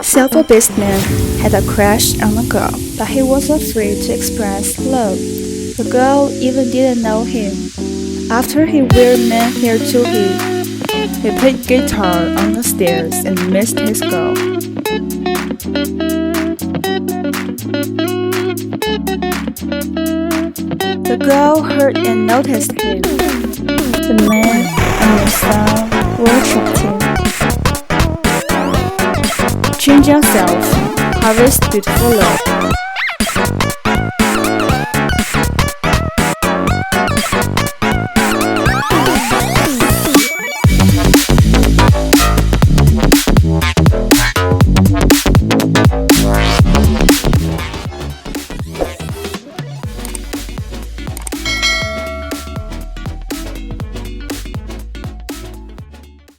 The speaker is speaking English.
Self-abased man had a crush on a girl, but he was afraid to express love. The girl even didn't know him. After he weird man here Toupee, he played guitar on the stairs and missed his girl. The girl heard and noticed him. The man and the son worshipped him. Change yourself, harvest beautiful love.